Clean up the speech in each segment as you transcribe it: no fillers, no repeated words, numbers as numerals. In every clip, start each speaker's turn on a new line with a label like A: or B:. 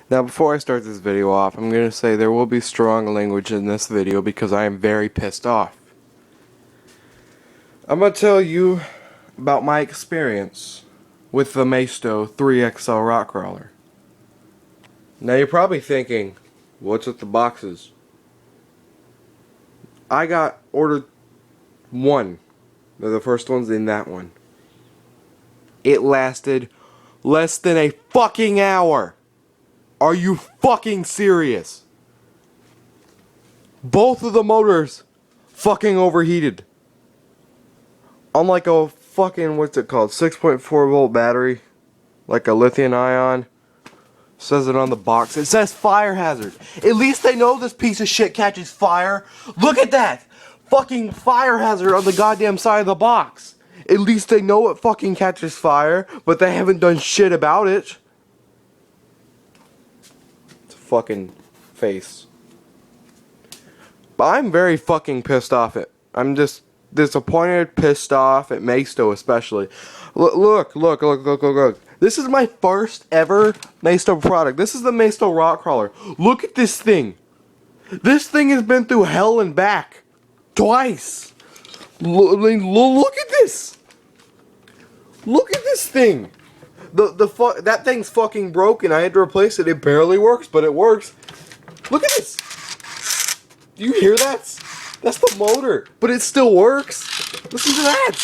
A: Now, before I start this video off, I'm going to say there will be strong language in this video because I am very pissed off. I'm going to tell you about my experience with the Maisto 3XL rock crawler. Now, you're probably thinking, what's with the boxes? I got ordered one. They're the first ones in that one. It lasted less than a fucking hour. Are you fucking serious? Both of the motors fucking overheated. Unlike a fucking, what's it called, 6.4 volt battery, like a lithium ion. Says it on the box. It says fire hazard. At least they know this piece of shit catches fire. Look at that! Fucking fire hazard on the goddamn side of the box. At least they know it fucking catches fire, but they haven't done shit about it. It's a fucking face. But I'm very fucking pissed off at. I'm just disappointed, pissed off at Maisto especially. Look. This is my first ever Maisto product. This is the Maisto rock crawler. Look at this thing. This thing has been through hell and back. Twice. Look at this. Look at this thing. That thing's fucking broken. I had to replace it. It barely works, but it works. Look at this. Do you hear that? That's the motor, but it still works. Listen to that.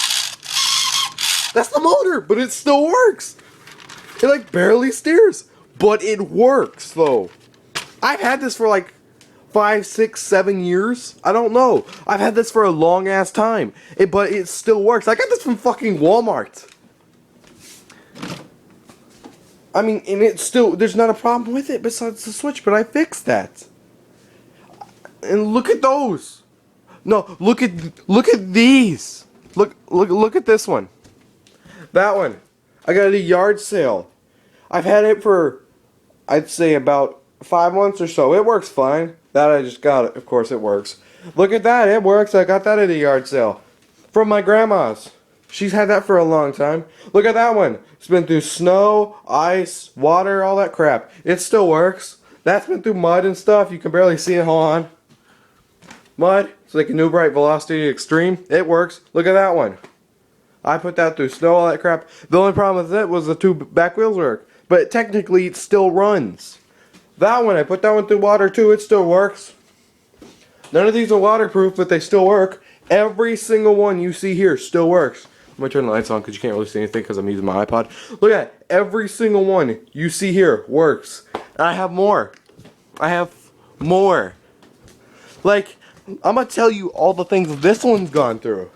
A: That's the motor, but it still works. It like barely steers, but it works though. I've had this for like 5, 6, 7 years. I don't know. I've had this for a long ass time, but it still works. I got this from fucking Walmart. I mean, and it's still, there's not a problem with it besides the switch, but I fixed that. And look at those. No, look at these. Look at this one. That one. I got it at a yard sale. I've had it for, I'd say about 5 months or so. It works fine. That I just got it. Of course it works. Look at that. It works. I got that at a yard sale. From my grandma's. She's had that for a long time. Look at that one. It's been through snow, ice, water, all that crap. It still works. That's been through mud and stuff. You can barely see it. Hold on. Mud. It's like a New Bright Velocity Extreme. It works. Look at that one. I put that through snow, all that crap. The only problem with it was the 2 back wheels work. But technically it still runs. That one, I put that one through water too. It still works. None of these are waterproof, but they still work. Every single one you see here still works. I'm going to turn the lights on because you can't really see anything because I'm using my iPod. Look at it. Every single one you see here works. And I have more. I have more. Like, I'm going to tell you all the things this one's gone through.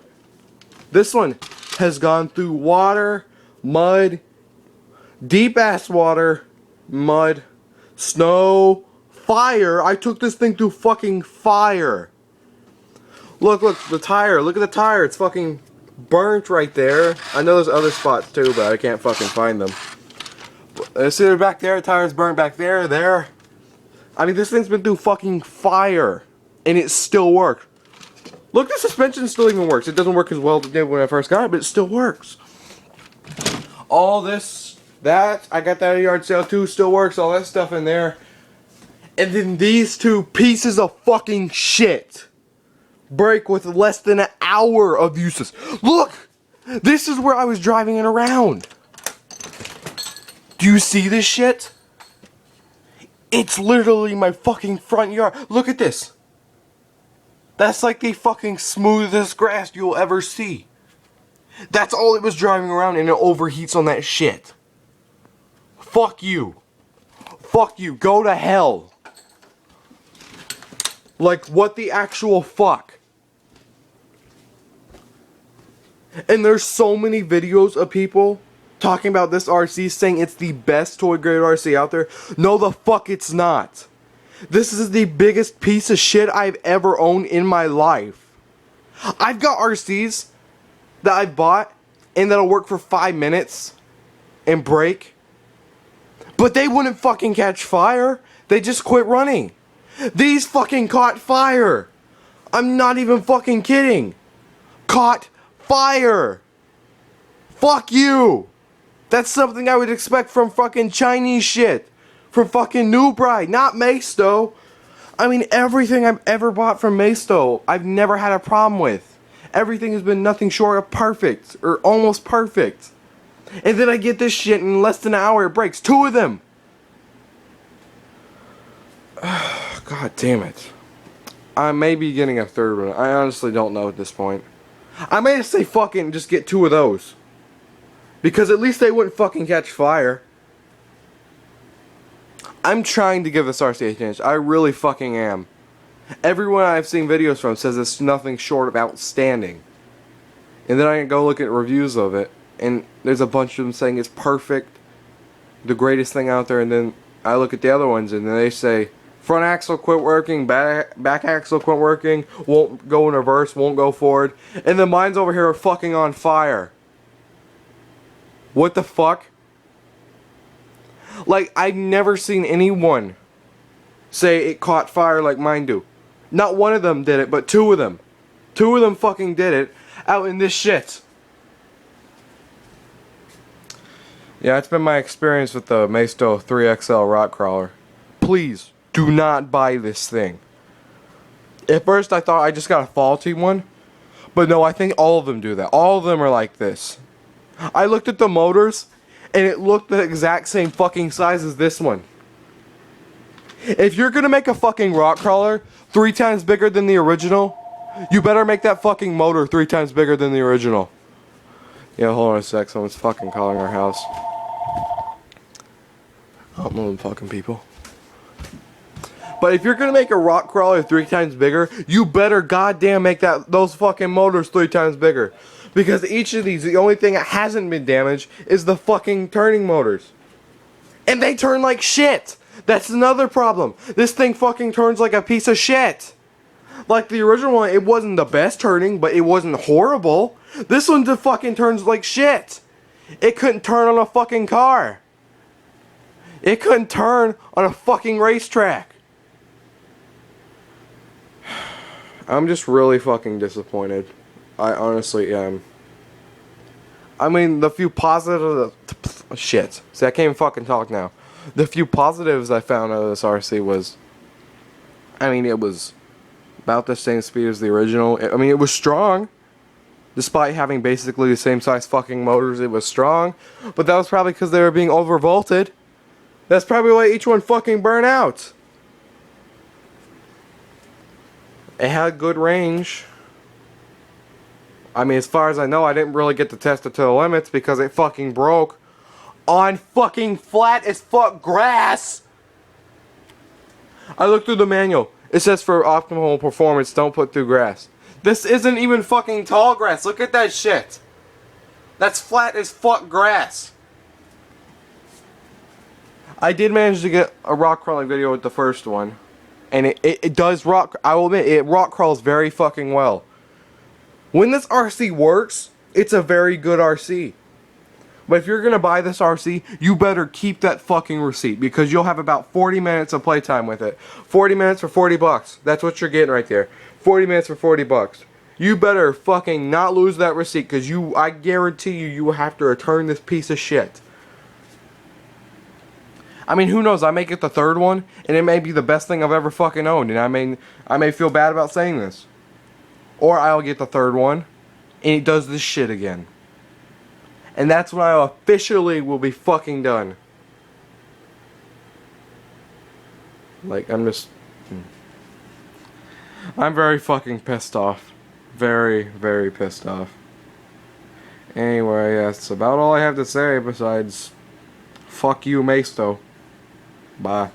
A: This one has gone through water, mud, deep ass water, mud, snow, fire. I took this thing through fucking fire. Look, the tire. Look at the tire. It's fucking burnt right there. I know there's other spots too, but I can't fucking find them. See, they're back there. The tire's burnt back there, there. I mean, this thing's been through fucking fire, and it still works. Look, the suspension still even works. It doesn't work as well as it did when I first got it, but it still works. All this, that, I got that at a yard sale too, still works. All that stuff in there. And then these 2 pieces of fucking shit break with less than an hour of uses. Look! This is where I was driving it around. Do you see this shit? It's literally my fucking front yard. Look at this. That's like the fucking smoothest grass you'll ever see. That's all it was driving around, and it overheats on that shit. Fuck you. Fuck you. Go to hell. Like, what the actual fuck? And there's so many videos of people talking about this RC saying it's the best toy grade RC out there. No, the fuck it's not. This is the biggest piece of shit I've ever owned in my life. I've got RCs that I bought and that'll work for 5 minutes and break. But they wouldn't fucking catch fire. They just quit running. These fucking caught fire. I'm not even fucking kidding. Caught fire. Fuck you. That's something I would expect from fucking Chinese shit. from fucking New Bride, not Maisto. I mean, everything I've ever bought from Maisto, I've never had a problem with. Everything has been nothing short of perfect, or almost perfect. And then I get this shit in less than an hour, it breaks. 2 of them. God damn it. I may be getting a third one. I honestly don't know at this point. I may just say fucking just get 2 of those. Because at least they wouldn't fucking catch fire. I'm trying to give this RC a chance. I really fucking am. Everyone I've seen videos from says it's nothing short of outstanding. And then I go look at reviews of it, and there's a bunch of them saying it's perfect, the greatest thing out there, and then I look at the other ones, and then they say front axle quit working, back axle quit working, won't go in reverse, won't go forward, and then mine's over here fucking on fire. What the fuck? Like, I've never seen anyone say it caught fire like mine do. Not one of them did it, but 2 of them. 2 of them fucking did it out in this shit. Yeah, it's been my experience with the Maisto 3XL rock crawler. Please, do not buy this thing. At first I thought I just got a faulty one, but no, I think all of them do that. All of them are like this. I looked at the motors, and it looked the exact same fucking size as this one. If you're gonna make a fucking rock crawler 3 times bigger than the original, you better make that fucking motor 3 times bigger than the original. Yeah, hold on a sec, someone's fucking calling our house. Oh, them fucking people. But if you're gonna make a rock crawler 3 times bigger, you better goddamn make those fucking motors 3 times bigger. Because each of these, the only thing that hasn't been damaged is the fucking turning motors. And they turn like shit. That's another problem. This thing fucking turns like a piece of shit. Like the original one, it wasn't the best turning, but it wasn't horrible. This one just fucking turns like shit. It couldn't turn on a fucking car. It couldn't turn on a fucking racetrack. I'm just really fucking disappointed. I honestly am. I mean, the few positives... Shit. See, I can't even fucking talk now. The few positives I found out of this RC was... I mean, it was about the same speed as the original. I mean, it was strong. Despite having basically the same size fucking motors, it was strong. But that was probably because they were being overvolted. That's probably why each one fucking burned out. It had good range. I mean, as far as I know, I didn't really get to test it to the limits because it fucking broke on fucking flat as fuck grass. I looked through the manual. It says for optimal performance, don't put through grass. This isn't even fucking tall grass. Look at that shit. That's flat as fuck grass. I did manage to get a rock crawling video with the first one. And it does rock, I will admit, it rock crawls very fucking well. When this RC works, it's a very good RC. But if you're gonna buy this RC, you better keep that fucking receipt because you'll have about 40 minutes of playtime with it. 40 minutes for 40 bucks. That's what you're getting right there. 40 minutes for 40 bucks. You better fucking not lose that receipt because I guarantee you will have to return this piece of shit. I mean, who knows? I may get the third one, and it may be the best thing I've ever fucking owned, and I may feel bad about saying this. Or I'll get the third one, and it does this shit again. And that's when I officially will be fucking done. Like, I'm very fucking pissed off. Very, very pissed off. Anyway, that's about all I have to say besides fuck you, Maisto. Bye.